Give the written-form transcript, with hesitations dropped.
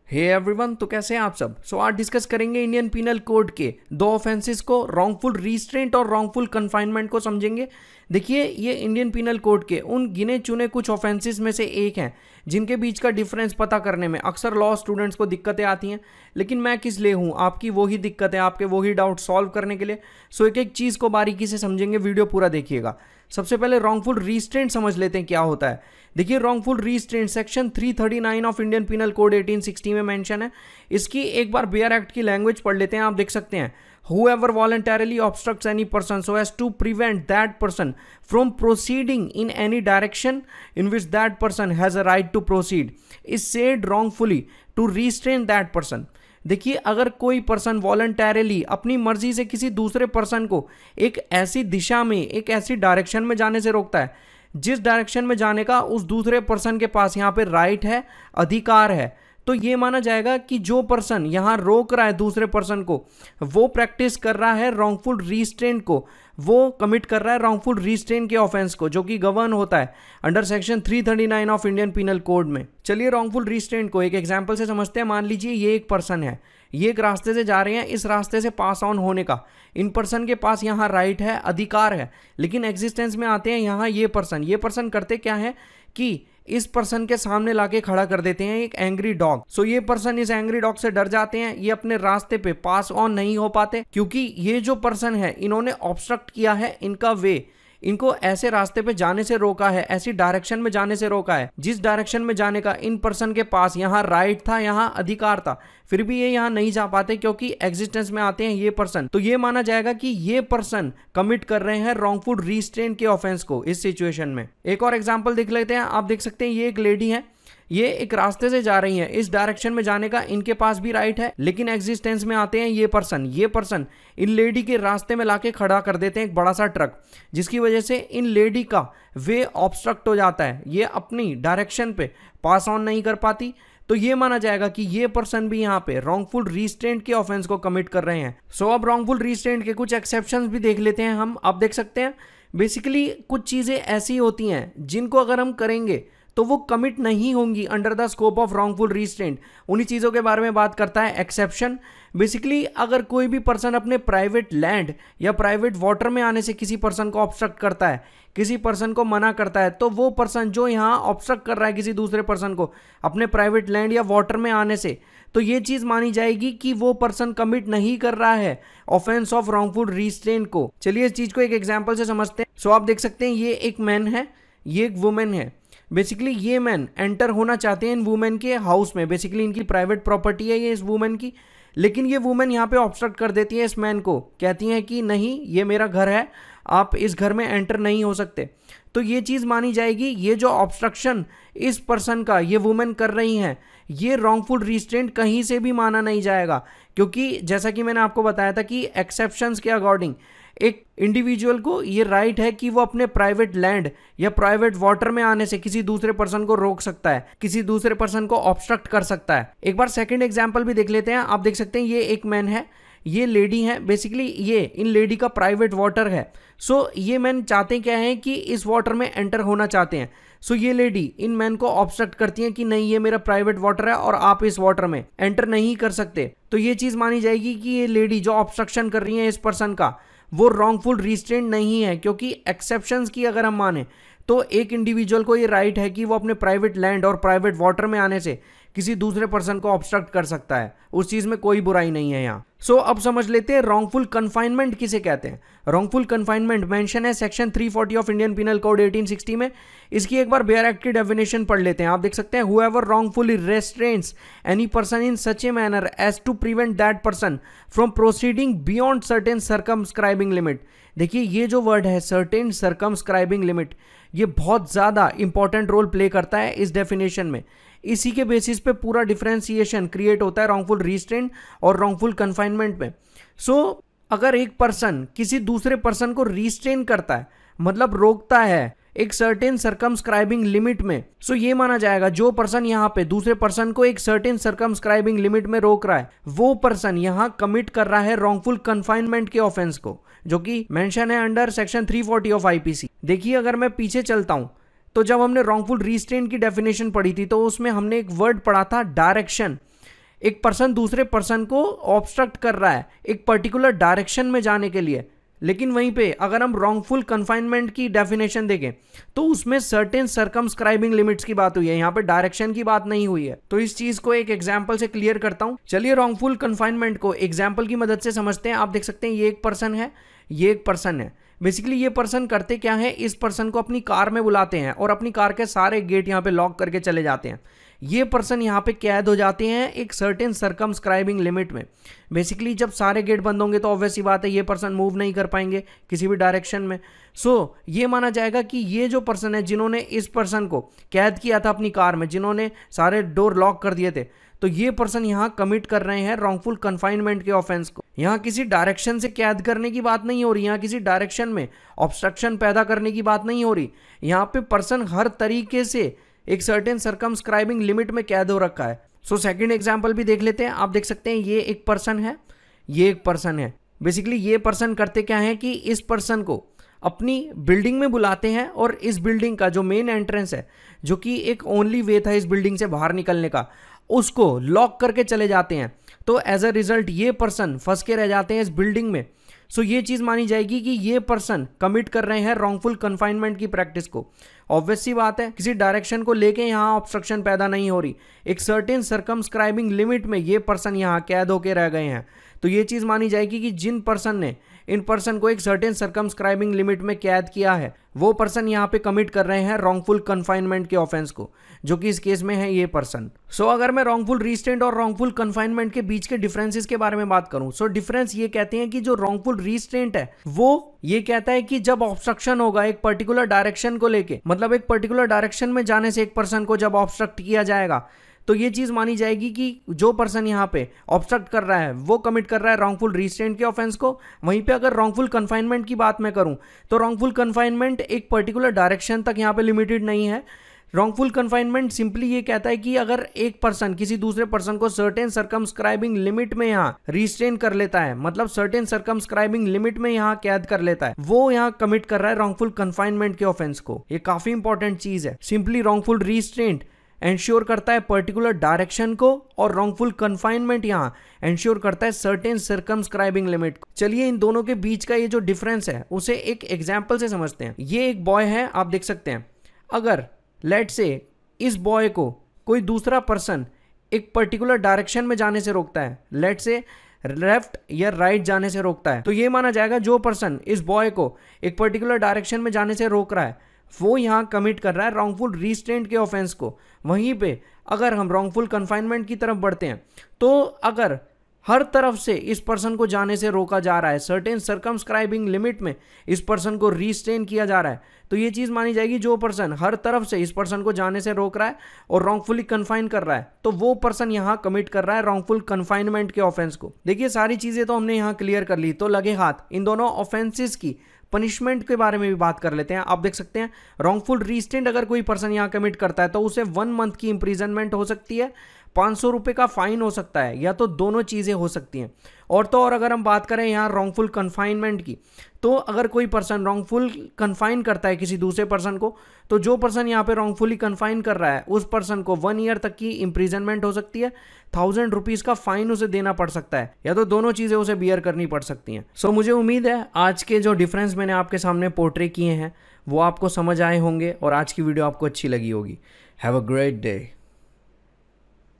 Hey everyone, तो कैसे हैं आप सब। आज डिस्कस करेंगे इंडियन पिनल कोड के दो ऑफेंसेस को, रॉन्गफुल रीस्ट्रेंट और रॉन्गफुल कन्फाइनमेंट को समझेंगे। देखिए, ये इंडियन पिनल कोड के उन गिने चुने कुछ ऑफेंसेस में से एक हैं जिनके बीच का डिफरेंस पता करने में अक्सर लॉ स्टूडेंट्स को दिक्कतें आती हैं। लेकिन मैं किस लिए हूँ, आपकी वही दिक्कतें, आपके वही डाउट सॉल्व करने के लिए। एक एक चीज़ को बारीकी से समझेंगे, वीडियो पूरा देखिएगा। सबसे पहले रॉन्गफुल रीस्ट्रेंट समझ लेते हैं क्या होता है। देखिए, wrongful restraint section 339 of Indian penal code 1860 में मेंशन है। इसकी एक बार बेयर एक्ट की लैंग्वेज पढ़ लेते हैं। आप देख सकते हैं, whoever voluntarily obstructs any person so as to prevent that person from proceeding in any direction in which that person has a right to proceed is said wrongfully to restrain that person। देखिए, अगर कोई person वॉलंटैरिली अपनी मर्जी से किसी दूसरे person को एक ऐसी दिशा में, एक ऐसी डायरेक्शन में जाने से रोकता है जिस डायरेक्शन में जाने का उस दूसरे पर्सन के पास यहाँ पे राइट है, अधिकार है, तो ये माना जाएगा कि जो पर्सन यहाँ रोक रहा है दूसरे पर्सन को, वो प्रैक्टिस कर रहा है रॉन्गफुल रीस्ट्रेंट को, वो कमिट कर रहा है रॉन्गफुल रीस्ट्रेंट के ऑफेंस को, जो कि गवर्न होता है under section 339 of Indian penal code में। चलिए, रॉन्गफुल रीस्ट्रेंट को एक एग्जांपल से समझते हैं। मान लीजिए ये एक पर्सन है, ये एक रास्ते से जा रहे हैं, इस रास्ते से पास ऑन होने का इन पर्सन के पास यहाँ राइट है, अधिकार है। लेकिन एग्जिस्टेंस में आते हैं यहाँ ये पर्सन करते क्या है कि इस पर्सन के सामने लाके खड़ा कर देते हैं एक एंग्री डॉग। ये पर्सन इस एंग्री डॉग से डर जाते हैं, ये अपने रास्ते पे पास ऑन नहीं हो पाते, क्योंकि ये जो पर्सन है इन्होंने ऑब्स्ट्रक्ट किया है इनका वे, इनको ऐसे रास्ते पे जाने से रोका है, ऐसी डायरेक्शन में जाने से रोका है जिस डायरेक्शन में जाने का इन पर्सन के पास यहाँ राइट था, यहाँ अधिकार था। फिर भी ये यहाँ नहीं जा पाते क्योंकि एग्जिस्टेंस में आते हैं ये पर्सन। तो ये माना जाएगा कि ये पर्सन कमिट कर रहे हैं रॉन्गफुल रीस्ट्रेंट के ऑफेंस को इस सिचुएशन में। एक और एग्जाम्पल देख लेते हैं। आप देख सकते हैं, ये एक लेडी है, ये एक रास्ते से जा रही हैं, इस डायरेक्शन में जाने का इनके पास भी राइट है, लेकिन एग्जिस्टेंस में आते हैं ये पर्सन इन लेडी के रास्ते में लाके खड़ा कर देते हैं एक बड़ा सा ट्रक, जिसकी वजह से इन लेडी का वे ऑब्स्ट्रक्ट हो जाता है, ये अपनी डायरेक्शन पे पास ऑन नहीं कर पाती। तो ये माना जाएगा कि ये पर्सन भी यहाँ पे रॉन्गफुल रीस्ट्रेंट के ऑफेंस को कमिट कर रहे हैं। अब रॉन्गफुल रीस्ट्रेंट के कुछ एक्सेप्शंस भी देख लेते हैं हम। आप देख सकते हैं, बेसिकली कुछ चीजें ऐसी होती हैं जिनको अगर हम करेंगे तो वो कमिट नहीं होंगी under the scope of wrongful restraint. उन्हीं चीज़ों के बारे में बात करता है एक्सेप्शन। बेसिकली अगर कोई भी पर्सन अपने प्राइवेट लैंड या प्राइवेट वाटर में आने से किसी पर्सन को ऑब्स्ट्रक्ट करता है, किसी पर्सन को मना करता है, तो वो पर्सन जो यहाँ ऑब्स्ट्रक्ट कर रहा है किसी दूसरे पर्सन को अपने प्राइवेट लैंड या वाटर में आने से, तो ये चीज़ मानी जाएगी कि वो पर्सन कमिट नहीं कर रहा है ऑफेंस ऑफ रॉन्गफुल रीस्ट्रेंट को। चलिए, इस चीज़ को एक एग्जाम्पल से समझते हैं। आप देख सकते हैं, ये एक मैन है, ये एक वुमेन है। बेसिकली ये मैन एंटर होना चाहते हैं इन वुमेन के हाउस में, बेसिकली इनकी प्राइवेट प्रॉपर्टी है ये इस वुमेन की, लेकिन ये वुमेन यहाँ पे ऑब्स्ट्रक्ट कर देती है इस मैन को, कहती हैं कि नहीं, ये मेरा घर है, आप इस घर में एंटर नहीं हो सकते। तो ये चीज़ मानी जाएगी, ये जो ऑब्स्ट्रक्शन इस पर्सन का ये वुमेन कर रही हैं, ये रॉन्गफुल रीस्ट्रेंट कहीं से भी माना नहीं जाएगा, क्योंकि जैसा कि मैंने आपको बताया था कि एक्सेप्शंस के अकॉर्डिंग एक इंडिविजुअल को ये राइट है कि वो अपने प्राइवेट लैंड या प्राइवेट वाटर में आने से किसी दूसरे पर्सन को रोक सकता है, किसी दूसरे पर्सन को ऑब्स्ट्रक्ट कर सकता है। एक बार सेकंड एग्जांपल भी देख लेते हैं। आप देख सकते हैं, ये एक मैन है, ये लेडी है, बेसिकली ये इन लेडी का प्राइवेट वाटर है। ये मैन चाहते क्या है कि इस वाटर में एंटर होना चाहते हैं। ये लेडी इन मैन को ऑब्स्ट्रक्ट करती हैं कि नहीं, ये मेरा प्राइवेट वाटर है और आप इस वाटर में एंटर नहीं कर सकते। तो ये चीज़ मानी जाएगी कि ये लेडी जो ऑब्स्ट्रक्शन कर रही है इस पर्सन का, वो रॉन्गफुल रीस्ट्रेंट नहीं है, क्योंकि एक्सेप्शंस की अगर हम माने तो एक इंडिविजुअल को ये राइट है कि वो अपने प्राइवेट लैंड और प्राइवेट वाटर में आने से किसी दूसरे पर्सन को ऑब्स्ट्रक्ट कर सकता है, उस चीज़ में कोई बुराई नहीं है यहाँ। अब समझ लेते हैं रॉन्गफुल कन्फाइनमेंट किसे कहते हैं। रॉन्गफुल कन्फाइनमेंट मेंशन है section 340 of Indian penal code 1860 में। इसकी एक बार बेयर एक्ट की डेफिनेशन पढ़ लेते हैं। आप देख सकते हैं, whoever wrongfully restrains any person in such a manner as to prevent that person from proceeding beyond certain circumscribing limit। देखिए, ये जो वर्ड है certain circumscribing limit, ये बहुत ज़्यादा इंपॉर्टेंट रोल प्ले करता है इस डेफिनेशन में। इसी के बेसिस पे पूरा डिफरेंशिएशन क्रिएट होता है रॉन्गफुल रीस्ट्रेंट और रॉन्गफुल कन्फाइनमेंट में। अगर एक पर्सन किसी दूसरे पर्सन को रीस्ट्रेन करता है, मतलब रोकता है एक सर्टेन सर्कमस्क्राइबिंग लिमिट में, ये माना जाएगा जो पर्सन यहाँ पे दूसरे पर्सन को एक सर्टेन सर्कमस्क्राइबिंग लिमिट में रोक रहा है, वो पर्सन यहाँ कमिट कर रहा है रॉन्गफुल कन्फाइनमेंट के ऑफेंस को, जो कि मेंशन है अंडर सेक्शन 340 ऑफ आईपीसी। देखिए, अगर मैं पीछे चलता हूं तो जब हमने रॉन्गफुल रीस्ट्रेन की डेफिनेशन पढ़ी थी तो उसमें हमने एक वर्ड पढ़ा था डायरेक्शन। एक पर्सन दूसरे पर्सन को ऑब्स्ट्रक्ट कर रहा है एक पर्टिकुलर डायरेक्शन में जाने के लिए, लेकिन वहीं पे अगर हम रॉन्गफुल कन्फाइनमेंट की डेफिनेशन देखें तो उसमें सर्टेन सर्कमस्क्राइबिंग लिमिट्स की बात हुई है, यहाँ पे डायरेक्शन की बात नहीं हुई है। तो इस चीज को एक एग्जांपल से क्लियर करता हूं। चलिए रॉन्गफुल कन्फाइनमेंट को एग्जांपल की मदद से समझते हैं। आप देख सकते हैं ये एक पर्सन है, ये एक पर्सन है। बेसिकली ये पर्सन करते क्या है, इस पर्सन को अपनी कार में बुलाते हैं और अपनी कार के सारे गेट यहाँ पे लॉक करके चले जाते हैं। ये पर्सन यहाँ पे कैद हो जाते हैं एक सर्टेन सर्कमस्क्राइबिंग लिमिट में। बेसिकली जब सारे गेट बंद होंगे तो ऑब्वियस सी बात है ये पर्सन मूव नहीं कर पाएंगे किसी भी डायरेक्शन में। सो ये माना जाएगा कि ये जो पर्सन है जिन्होंने इस पर्सन को कैद किया था अपनी कार में, जिन्होंने सारे डोर लॉक कर दिए थे, तो ये पर्सन यहाँ कमिट कर रहे हैं रॉन्गफुल कन्फाइनमेंट के ऑफेंस को। यहाँ किसी डायरेक्शन से कैद करने की बात नहीं हो रही, यहाँ किसी डायरेक्शन में ऑब्स्ट्रक्शन पैदा करने की बात नहीं हो रही। यहाँ पे पर्सन हर तरीके से एक सर्टेन सर्कमस्क्राइबिंग लिमिट में कैद हो रखा है। सो सेकंड एग्जांपल भी देख लेते हैं। आप देख सकते हैं ये एक पर्सन है, ये एक पर्सन है। बेसिकली ये पर्सन करते क्या है कि इस पर्सन को अपनी बिल्डिंग में बुलाते हैं और इस बिल्डिंग का जो मेन एंट्रेंस है, जो कि एक ओनली वे था इस बिल्डिंग से बाहर निकलने का, उसको लॉक करके चले जाते हैं। तो एज अ रिजल्ट ये पर्सन फंस के रह जाते हैं इस बिल्डिंग में। सो ये चीज मानी जाएगी कि ये पर्सन कमिट कर रहे हैं रॉन्गफुल कन्फाइनमेंट की प्रैक्टिस को। ऑब्वियस सी बात है किसी डायरेक्शन को लेके यहाँ ऑब्स्ट्रक्शन पैदा नहीं हो रही, एक सर्टेन सर्कमस्क्राइबिंग लिमिट में ये पर्सन यहाँ कैद होके रह गए हैं। तो ये चीज मानी जाएगी कि जिन पर्सन ने इन पर्सन को एक सर्टेन सर्कमस्क्राइबिंग लिमिट में कैद किया है वो पर्सन यहाँ पे कमिट कर रहे हैं रॉन्गफुल कन्फाइनमेंट के ऑफेंस को, जो कि इस केस में है ये पर्सन। सो अगर मैं रॉन्गफुल रिस्ट्रेंट और रॉन्गफुल कन्फाइनमेंट के बीच के डिफरेंसेस के बारे में बात करूं, सो डिफरेंस ये कहते हैं कि जो रॉन्गफुल रिस्ट्रेंट है वो ये कहता है कि जब ऑब्स्ट्रक्शन होगा एक पर्टिकुलर डायरेक्शन को लेके, मतलब एक पर्टिकुलर डायरेक्शन में जाने से एक पर्सन को जब ऑब्स्ट्रक्ट किया जाएगा तो ये चीज मानी जाएगी कि जो पर्सन यहाँ पे ऑब्स्ट्रक्ट कर रहा है वो कमिट कर रहा है रॉन्गफुल रिस्ट्रेंट के ऑफेंस को। वहीं पे अगर रॉन्गफुल कन्फाइनमेंट की बात मैं करूं तो रॉन्गफुल कन्फाइनमेंट एक पर्टिकुलर डायरेक्शन तक यहाँ पे लिमिटेड नहीं है। रॉन्गफुल कन्फाइनमेंट सिंपली ये कहता है कि अगर एक पर्सन किसी दूसरे पर्सन को सर्टेन सर्कमस्क्राइबिंग लिमिट में यहाँ रिस्ट्रेन कर लेता है, मतलब सर्टेन सर्कमस्क्राइबिंग लिमिट में यहाँ कैद कर लेता है, वो यहाँ कमिट कर रहा है रॉन्गफुल कन्फाइनमेंट के ऑफेंस को। ये काफी इंपॉर्टेंट चीज है। सिंपली रॉन्गफुल रिस्ट्रेंट एंश्योर करता है पर्टिकुलर डायरेक्शन को और रॉन्गफुल कन्फाइनमेंट यहाँ एंश्योर करता है सर्टेन सर्कमस्क्राइबिंग लिमिट को। चलिए इन दोनों के बीच का ये जो डिफरेंस है उसे एक एग्जाम्पल से समझते हैं। ये एक बॉय है, आप देख सकते हैं। अगर लेट से इस बॉय को कोई दूसरा पर्सन एक पर्टिकुलर डायरेक्शन में जाने से रोकता है, लेट से लेफ्ट या राइट जाने से रोकता है, तो ये माना जाएगा जो पर्सन इस बॉय को एक पर्टिकुलर डायरेक्शन में जाने से रोक रहा है वो यहाँ कमिट कर रहा है रॉन्गफुल रिस्ट्रेंट के ऑफेंस को। वहीं पे अगर हम रॉन्गफुल कन्फाइनमेंट की तरफ बढ़ते हैं तो अगर हर तरफ से इस पर्सन को जाने से रोका जा रहा है, सर्टेन सर्कमस्क्राइबिंग लिमिट में इस पर्सन को रिस्ट्रेन किया जा रहा है, तो ये चीज़ मानी जाएगी जो पर्सन हर तरफ से इस पर्सन को जाने से रोक रहा है और रॉन्गफुली कन्फाइन कर रहा है तो वो पर्सन यहाँ कमिट कर रहा है रॉन्गफुल कन्फाइनमेंट के ऑफेंस को। देखिए सारी चीज़ें तो हमने यहाँ क्लियर कर ली, तो लगे हाथ इन दोनों ऑफेंसेस की पनिशमेंट के बारे में भी बात कर लेते हैं। आप देख सकते हैं रॉन्गफुल रिस्ट्रेंट अगर कोई पर्सन यहाँ कमिट करता है तो उसे 1 मंथ की इंप्रिजनमेंट हो सकती है, 500 रुपये का फाइन हो सकता है, या तो दोनों चीज़ें हो सकती हैं। और तो और अगर हम बात करें यहाँ रॉन्गफुल कन्फाइनमेंट की, तो अगर कोई पर्सन रॉन्गफुल कन्फाइन करता है किसी दूसरे पर्सन को, तो जो पर्सन यहाँ पे रॉन्गफुली कन्फाइन कर रहा है उस पर्सन को 1 ईयर तक की इंप्रिजनमेंट हो सकती है, 1000 रुपीज़ का फाइन उसे देना पड़ सकता है, या तो दोनों चीज़ें उसे बियर करनी पड़ सकती हैं। सो मुझे उम्मीद है आज के जो डिफरेंस मैंने आपके सामने पोर्ट्रे किए हैं वो आपको समझ आए होंगे और आज की वीडियो आपको अच्छी लगी होगी। Have a great day.